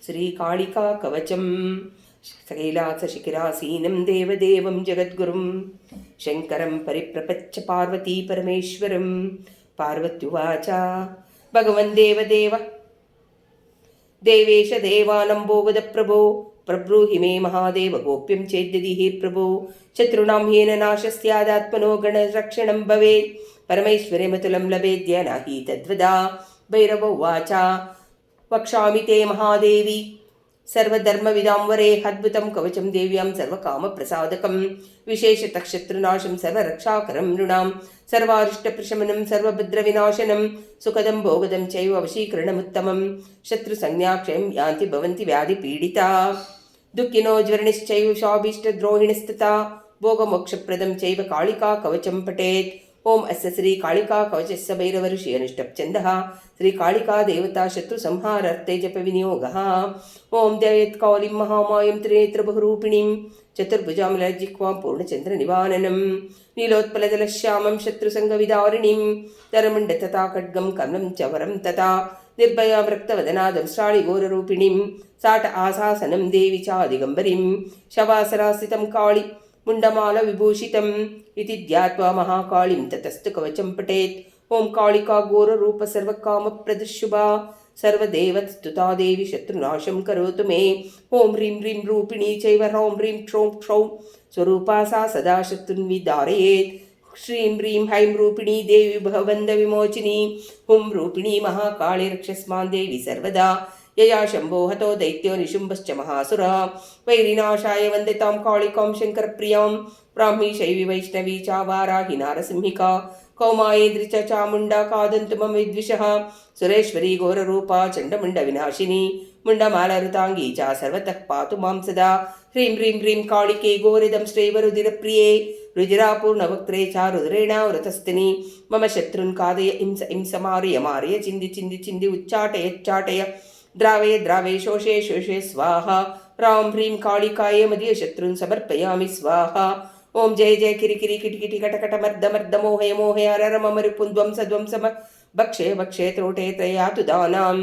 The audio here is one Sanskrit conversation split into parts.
श्रीकालिका कवचम् कैलासशिखरासीनं देवदेवं जगद्गुरुं शङ्करं परिप्रपच्च पार्वती परमेश्वरं पार्वत्युवाच भगवन् देवदेव देवेश देवानम्बोगदप्रभो प्रब्रूहि मे महादेव गोप्यं चेद्यदि हे प्रभो शत्रूणां येन नाशस्यादात्मनो गणरक्षणं भवेत् परमेश्वरमतुलं लभेद्य नहि तद्वदा भैरव उवाच वक्ष्यामि ते महादेवी सर्वधर्मविदां वरे अद्भुतं कवचं देव्यां सर्वकामप्रसादकं विशेषतः शत्रुनाशं सर्वरक्षाकरं नृणां सर्वारिष्टप्रशमनं सर्वभद्रविनाशनं सुखदं भोगदं चैव वशीकरणमुत्तमं शत्रुसंज्ञाक्षयं यान्ति भवन्ति व्याधिपीडिता दुःखिनो ज्वरणिश्चैव शाभीष्टद्रोहिणस्तथा भोगमोक्षप्रदं चैव कालिका कवचं पठेत् ओम अस्य श्रीकालिका कवचस्य भैरवऋषि अनुष्टप्छन्दः श्रीकालिका देवता शत्रुसंहारार्थे जपविनियोगः ओम ध्यायेत्कालीं महामायं त्रिनेत्रबहुरूपिणीं चतुर्भुजां लज्जिह्वां पूर्णचन्द्रनिवारणं नीलोत्पलदलश्यामं शत्रुसङ्गविदारिणीं धरमण्ड तथा खड्गं कर्णं च वरं तथा निर्भयां रक्तवदनादं श्राळिघोररूपिणीं साट आसासनं देवी च दिगम्बरीं शवासनास्थितं काळि मुण्डमाल विभूषितम् इति ध्यात्वा महाकालीं ततस्तु कवचं पठेत् ओम कालिका घोररूप सर्वकामप्रदशुभा सर्वदेवस्तुता देवी शत्रुनाशं करोतु मे ओम ह्रीं ह्रीं रूपिणी चैव ह्रौं ह्रीं क्षौं क्षौं स्वरूपा सा सदा शत्रुन् विदारयेत् श्रीं ह्रीं हैं रूपिणी देवी भवबन्धविमोचिनी हुं रूपिणी महाकाली रक्षस्मान् देवी सर्वदा यया शम्भो हतो दैत्यो निशुम्भश्च महासुरः वैरिनाशाय वन्दितां कालिकां शङ्करप्रियां ब्राह्मी शैवी वैष्णवी च वाराहि नारसिंहिका कौमायेन्द्रि च चामुण्डा खादन्तु मम विद्विषः सुरेश्वरी घोररूपा चण्डमुण्डविनाशिनी मुण्डमालरुताङ्गी च सर्वतः पातु मां सदा ह्रीं ह्रीं ह्रीं कालिके घोरिदं श्रेवरुधिरप्रिये रुजिरापूर्णवक्त्रे च रुद्रेणावृतस्तिनि मम शत्रुन् खादय हिंस हिंस मारय मारय चिन्दि चिन्दि चिन्दि उच्चाटय द्रावय द्रावय शोषे शोषे स्वाहा रां ह्रीं कालिकाय मदीय शत्रुन् समर्पयामि स्वाहा ओम जय जय किरिकिरि किटकिटि कटकट मर्द मर्द मोहय मोहय हरर मम रिपुन्ध्वंस ध्वंसम भक्षे भक्षे त्रोटे त्रयातु दानां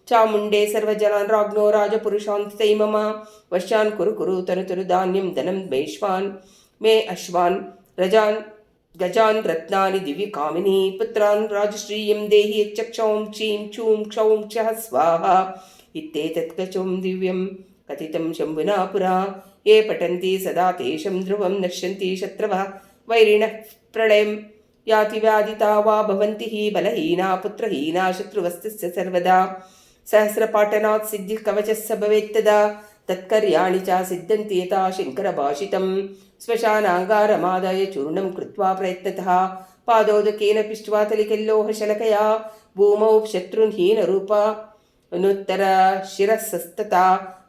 चामुण्डे सर्वजनान् राज्ञो राजपुरुषान्तितै मम वश्यान् कुरु कुरु तनु तनु धान्यं धनं मेष्वान् मे अश्वान् रजान् गजान् रत्नानि दिव्यकामिनी पुत्रान् राजश्रियं देहि यच्चक्षौं क्षीं छूं क्षौं क्षः स्वाहा इत्येतत् कचों दिव्यं कथितं शम्भुना पुरा ये पठन्ति सदा तेषं ध्रुवं नश्यन्ति शत्रवः वैरिणः प्रलयं याति व्याधिता वा भवन्ति हि बलहीना पुत्रहीना शत्रुवस्तस्य सर्वदा सहस्रपाठनात् सिद्धिः कवचस्य भवेत्तदा तत्कर्याणि च सिद्धन्ति यथा शङ्करभाषितं श्मशानाङ्गारमादाय चूर्णं कृत्वा प्रयत्नतः पादोदकेन पिष्ट्वा तलिकेल्लोहशलकया भूमौ शत्रुन् हीनरूपा अनुत्तर शिरसस्तता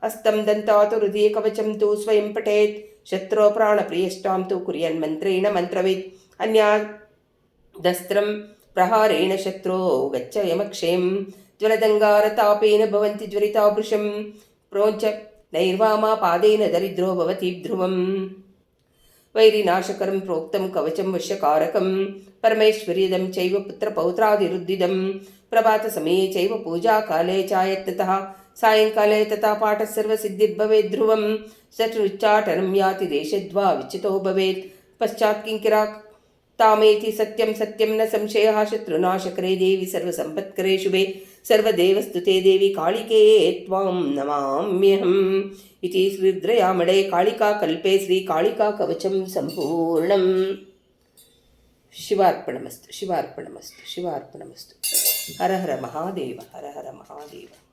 अस्तं दन्तात् हृदये कवचं तु स्वयं पठेत् शत्रो प्राणप्रियष्टां तु कुर्यन्मन्त्रेण मन्त्रवित् अन्यादस्त्रं प्रहारेण शत्रो गच्छ यमक्षें ज्वलदङ्गारतापेन भवन्ति ज्वरिता वृषं प्रोञ्च नैर्वामा पादेन दरिद्रो भवति ध्रुवम् वैरिनाशकरं प्रोक्तं कवचं वश्यकारकं परमेश्वर्यदं चैव पुत्रपौत्रादिरुद्धिदं प्रभातसमये चैव पूजाकाले चायत्ततः सायङ्काले तथा पाठः सर्वसिद्धिर्भवेत् ध्रुवं शत्रुच्चाटनं याति देशद्वा विचितो भवेत् पश्चात् किङ्किरा तामेति सत्यं सत्यं न संशयः शत्रुनाशकरे देवी सर्वसम्पत्करे शुभे सर्वदेवस्तुते देवी कालिके त्वां नमाम्यहम् इति श्रीरुद्रयामणे कालिकाकल्पे श्रीकालिकाकवचं सम्पूर्णम्। शिवार्पणमस्तु शिवार्पणमस्तु शिवार्पणमस्तु। हर हर महादेव हर हर महादेव।